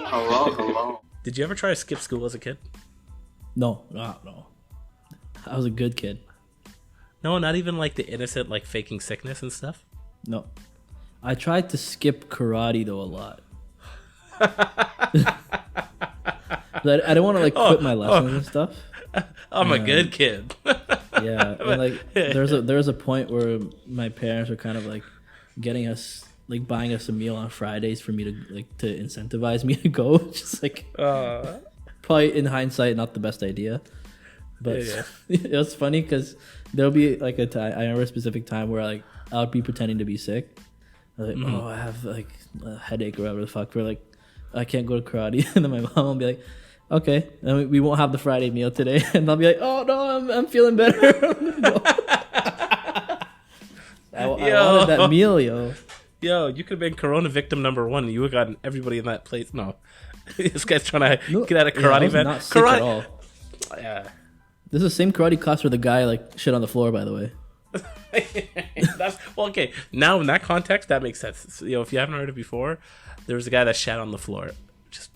Hello. Did you ever try to skip school as a kid? No. I was a good kid. No, not even like the innocent, like faking sickness and stuff. No. I tried to skip karate though a lot. But I don't want to like quit my lessons and stuff. I'm a good kid. Yeah, and like there's a point where my parents were kind of like getting us like buying us a meal on Fridays for me to incentivize me to go. Just like probably in hindsight not the best idea, but it was funny because there'll be like a time, I remember a specific time where like I would be pretending to be sick. I was like, I have like a headache or whatever the fuck. We're like, I can't go to karate, and then my mom will be like, okay, and we won't have the Friday meal today, and I'll be like, oh no, I'm feeling better. I wanted that meal, yo. Yo, you could have been Corona victim number 1. You would have gotten everybody in that place. No, this guy's trying to get out of karate, man. Not sick at all. Yeah. This is the same karate class where the guy like shit on the floor, by the way. Well, okay. Now in that context, that makes sense. So, if you haven't heard it before, there was a guy that shat on the floor, just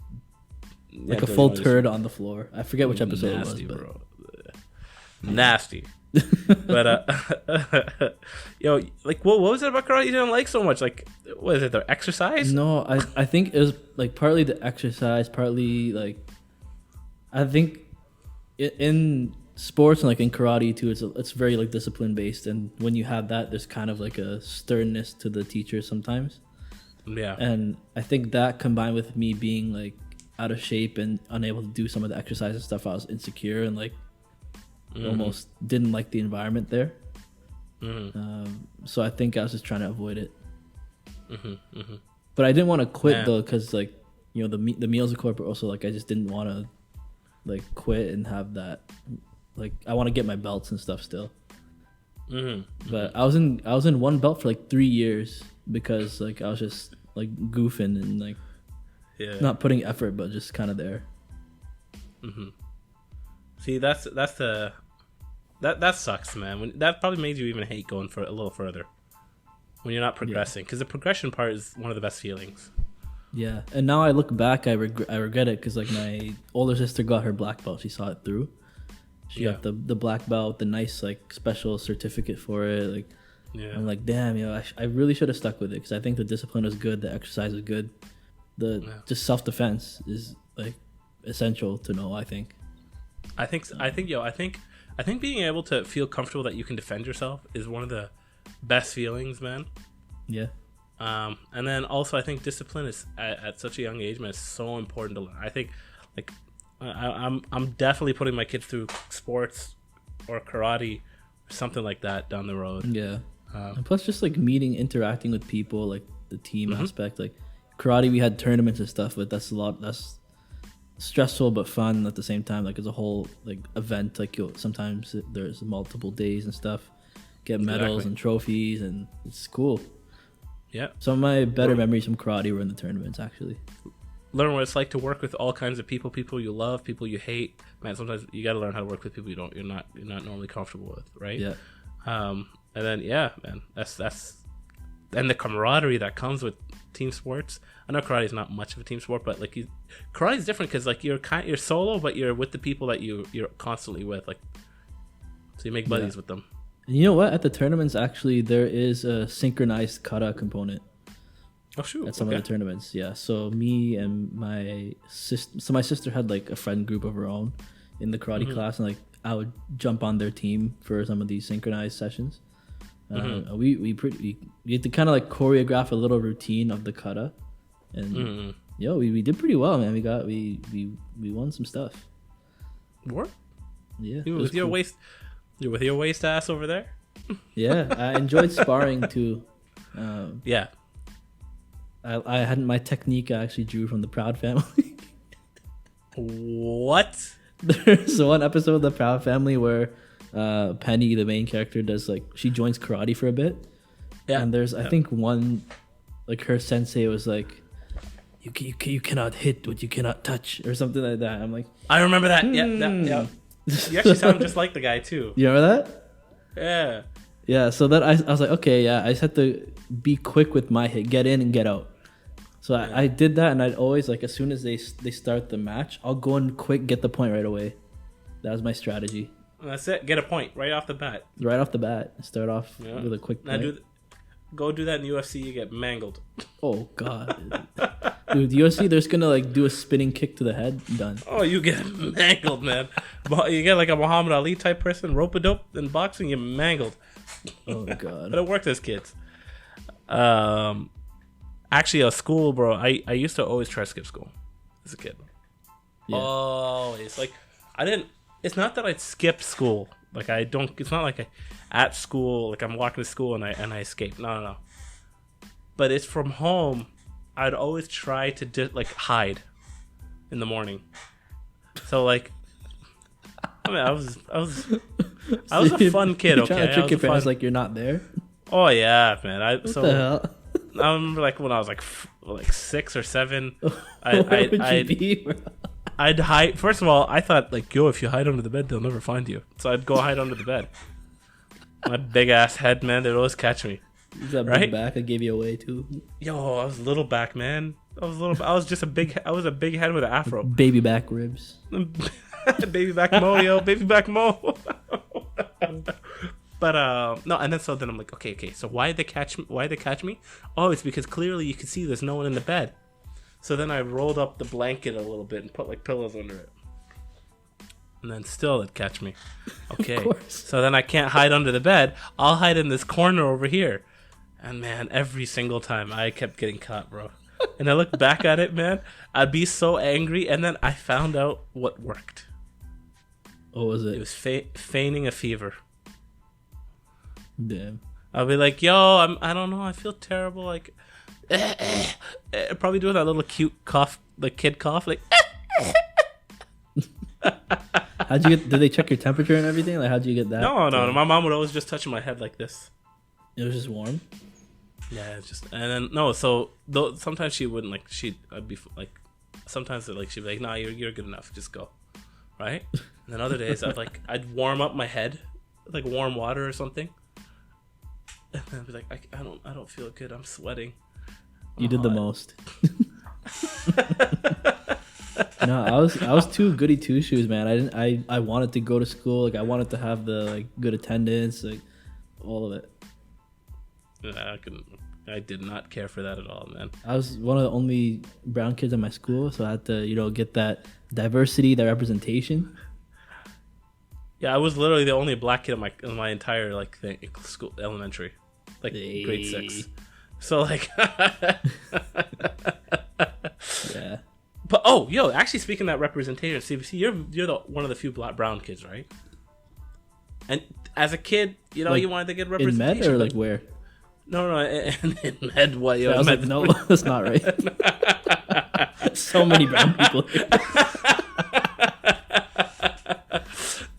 like a full turd on the floor. I forget which episode nasty, it was, bro. Nasty. But like what was it about karate you didn't like so much? Like, was it the exercise? No, I think it was like partly the exercise, partly like I think in sports and like in karate too, it's very like discipline based, and when you have that, there's kind of like a sternness to the teacher sometimes. Yeah. And I think that combined with me being like out of shape and unable to do some of the exercise and stuff, I was insecure and like almost didn't like the environment there. So I think I was just trying to avoid it. But I didn't want to quit though, because like the meals of corporate also, like I just didn't want to like quit and have that. Like I want to get my belts and stuff still. But I was in one belt for like 3 years because like I was just like goofing and like not putting effort, but just kind of there. See, that sucks, man. That probably made you even hate going for a little further when you're not progressing, because the progression part is one of the best feelings. Yeah, and now I look back, I regret it because like my older sister got her black belt. She saw it through. She got the black belt, the nice like special certificate for it. Like, I'm like, damn, I really should have stuck with it because I think the discipline was good, the exercise was good, just self defense is like essential to know. I think being able to feel comfortable that you can defend yourself is one of the best feelings, man. Yeah. And then also I think discipline is at such a young age, man, is so important to learn. I think like I'm definitely putting my kids through sports or karate or something like that down the road. Yeah. And plus just like interacting with people, like the team aspect. Like karate, we had tournaments and stuff, but that's stressful but fun at the same time. Like it's a whole like event. Like sometimes there's multiple days and stuff. Get medals and trophies, and it's cool. Yeah. Some of my better memories from karate were in the tournaments, actually. Learn what it's like to work with all kinds of people you love, people you hate. Man, sometimes you got to learn how to work with people you're not normally comfortable with, right? Yeah. And then man, that's and the camaraderie that comes with team sports. I know karate is not much of a team sport, but like karate is different because like you're solo, but you're with the people that you're constantly with, like, so you make buddies with them. And you know what? At the tournaments, actually, there is a synchronized kata component. Oh shoot! At some of the tournaments, yeah. So me and my sister. So my sister had like a friend group of her own in the karate class, and like I would jump on their team for some of these synchronized sessions. We had to kind of like choreograph a little routine of the kata, and we did pretty well, man. We won some stuff. What? Yeah. You're with your waist ass over there. Yeah, I enjoyed sparring too. Yeah. I had my technique I actually drew from the Proud Family. What? There's one episode of the Proud Family where Penny, the main character, does like she joins karate for a bit. Yeah. And there's I think one like her sensei was like, you cannot hit what you cannot touch or something like that. I'm like, I remember that. Yeah. You actually sound just like the guy too. You remember that? Yeah. Yeah, so then I was like, okay, yeah, I just had to be quick with my hit, get in and get out. So I did that, and I'd always, like, as soon as they start the match, I'll go and quick get the point right away. That was my strategy. That's it. Get a point right off the bat. Right off the bat, start off with a quick point. Now go do that in UFC, you get mangled. Oh, God. Dude, UFC, they're just going to, like, do a spinning kick to the head. Done. Oh, you get mangled, man. You get, like, a Muhammad Ali type person, rope-a-dope in boxing, you're mangled. Oh, God. But it worked as kids. Actually, at school, bro, I used to always try to skip school as a kid. Yeah. Always. Like, it's not that I'd skip school. Like, it's not like at school, like I'm walking to school and I escape. No. But it's from home. I'd always try to hide in the morning. So like, I mean, I was a fun kid. Okay, trying to trick your parents like you're not there. Oh yeah, man. What the hell? I remember like when I was like 6 or 7. I'd hide. First of all, I thought like, yo, if you hide under the bed, they'll never find you. So I'd go hide under the bed. My big ass head, man, they'd always catch me. That big back that gave you away too. Yo, I was little back, man. I was just a big head with an afro. Baby back ribs. Baby back Mo, yo, baby back Mo. But no, and then I'm like, okay. So why did they catch me? Oh, it's because clearly you could see there's no one in the bed. So then I rolled up the blanket a little bit and put like pillows under it. And then still it'd catch me. Okay. So then I can't hide under the bed. I'll hide in this corner over here. And man, every single time I kept getting caught, bro. And I look back at it, man, I'd be so angry. And then I found out what worked. What was it? It was feigning a fever. Damn. I'll be like, yo, I don't know, I feel terrible, like, probably doing that little cute cough, like kid cough, like. Did they check your temperature and everything? Like, how'd you get that? No. My mom would always just touch my head like this. It was just warm. Yeah, it's just, and then no. So though sometimes she wouldn't like. I'd be like, sometimes like she'd be like, nah, you're good enough, just go, right? And then other days I'd warm up my head, with, like warm water or something. And then I'd be like, I don't feel good. I'm sweating. You did the most. No, I was too goody two shoes, man. I wanted to go to school. Like I wanted to have the like good attendance, like all of it. Yeah, I did not care for that at all, man. I was one of the only brown kids in my school, so I had to get that diversity, that representation. Yeah, I was literally the only black kid in my entire like school, elementary, like grade 6. So like, yeah. But actually, speaking of that representation, see, you're one of the few brown kids, right? And as a kid, like, you wanted to get representation. In med or like where? No, in med. What? I was like, no, that's not right. So many brown people here.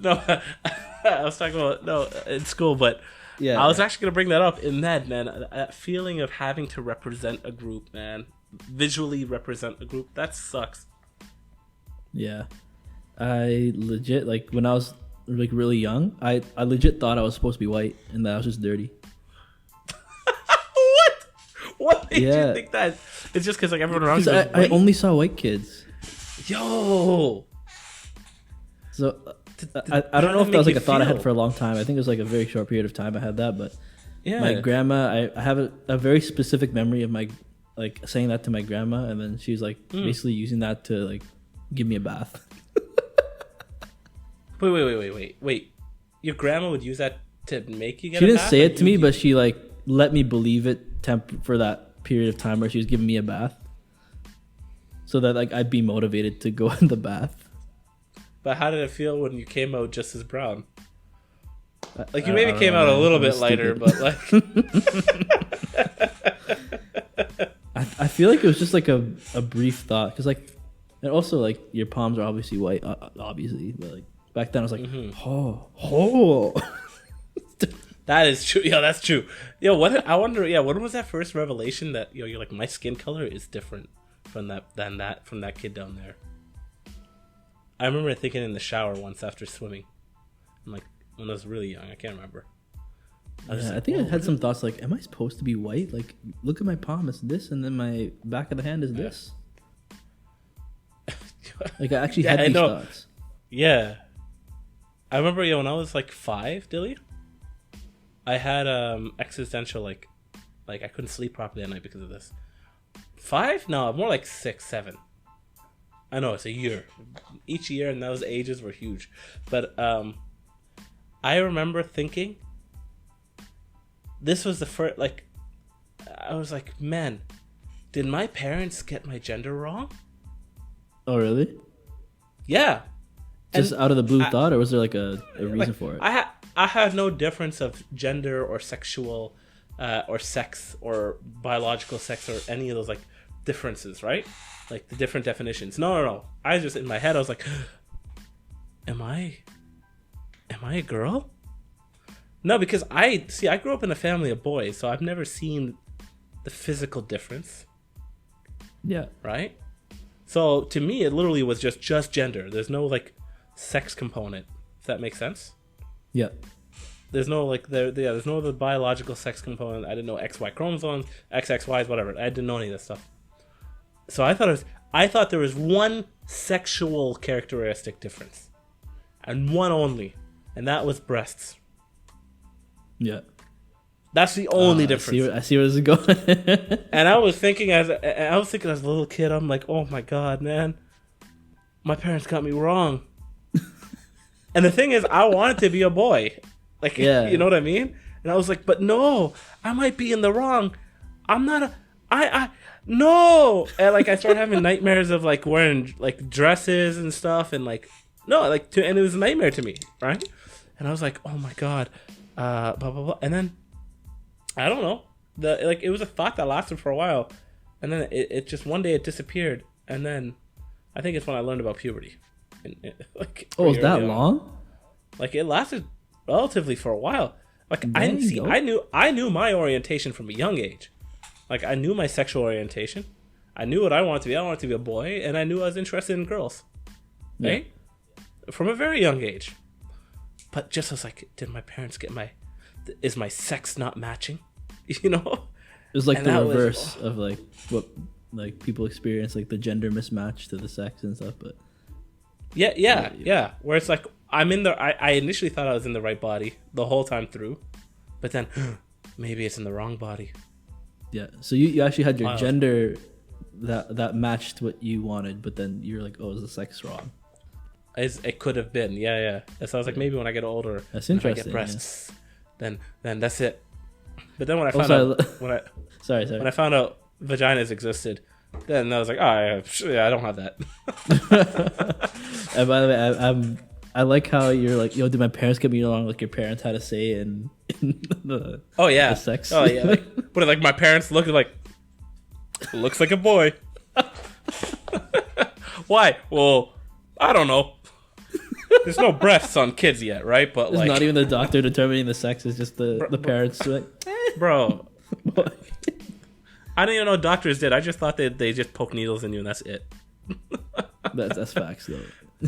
No, I was talking about in school, but yeah, I was actually gonna bring that up in med, man. That feeling of having to represent a group, man, visually represent a group, that sucks. Yeah, I legit like when I was like really young, I legit thought I was supposed to be white and that I was just dirty. What made you think that? It's just because like everyone around you. I only saw white kids. Yo. So. I don't know if that was like a thought I had for a long time. I think it was like a very short period of time I had that, but my grandma, I have a very specific memory of my like saying that to my grandma, and then she was like basically using that to like give me a bath. Wait. Your grandma would use that to make you get a bath? She didn't say it to me, but she like let me believe it for that period of time where she was giving me a bath, so that like I'd be motivated to go in the bath. But how did it feel when you came out just as brown? Like you maybe came out a little bit lighter, but like I feel like it was just like a brief thought, because like, and also like your palms are obviously white, obviously, but like back then I was like, oh. That is true. Yeah, that's true. I wonder. Yeah, when was that first revelation that you're like, my skin color is different from that kid down there? I remember thinking in the shower once after swimming. I'm like, when I was really young, I can't remember. I think I had some thoughts like, am I supposed to be white? Like, look at my palm, it's this, and then my back of the hand is this. Like, I actually had these thoughts. Yeah. I remember, when I was like 5, Dilly, I had existential, like I couldn't sleep properly at night because of this. 5? No, more like 6, 7. I know, it's a year. Each year and those ages were huge. But I remember thinking, this was the first, like, I was like, man, did my parents get my gender wrong? Oh, really? Yeah. Just out of the blue thought, or was there like a reason for it? I had no difference of gender or sexual or sex or biological sex or any of those like differences, right? Like the different definitions. No. I just, in my head, I was like, am I a girl? No, because I grew up in a family of boys, so I've never seen the physical difference. Yeah. Right? So to me, it literally was just gender. There's no like sex component, if that makes sense. Yeah. There's no like there's no other biological sex component. I didn't know XY chromosomes, XXYs, whatever. I didn't know any of this stuff. So I thought there was one sexual characteristic difference, and one only, and that was breasts. Yeah. That's the only difference. I see where this is going. And I was thinking as a little kid, I'm like, oh my god, man, my parents got me wrong. And the thing is, I wanted to be a boy. Like, yeah. You know what I mean? And I was like, but no, I might be in the wrong. I'm not no. And like, I started having nightmares of like wearing like dresses and stuff. And like, no, like, and it was a nightmare to me. Right. And I was like, oh my God, blah, blah, blah. And then, I don't know, it was a thought that lasted for a while. And then it just, one day it disappeared. And then I think it's when I learned about puberty. And was that long? Like, it lasted relatively for a while. Like, I knew my orientation from a young age. Like, I knew my sexual orientation. I knew what I wanted to be. I wanted to be a boy, and I knew I was interested in girls. Right? Yeah. From a very young age. But just was like, did my parents get is my sex not matching? You know? It was like the reverse of like what like people experience, like the gender mismatch to the sex and stuff, but yeah. Where it's like, I'm in I initially thought I was in the right body the whole time through, but then maybe it's in the wrong body. Yeah. So you actually had your gender that matched what you wanted, but then you're like, oh, is the sex wrong? It could have been, yeah. So I was like, maybe when I get older, that's interesting. If I get breasts, then that's it. But then when I found out when I found out vaginas existed, then I was like, oh yeah, I don't have that. And by the way, I like how you're like, yo, did my parents get me along? Like your parents had a say in the the sex. Oh yeah, but like my parents looked like, looks like a boy. Why? Well, I don't know. There's no breasts on kids yet, right? But it's like, not even the doctor determining the sex. It's just the parents. Like, bro. I didn't even know doctors did. I just thought they just poke needles in you and that's it. That's facts though.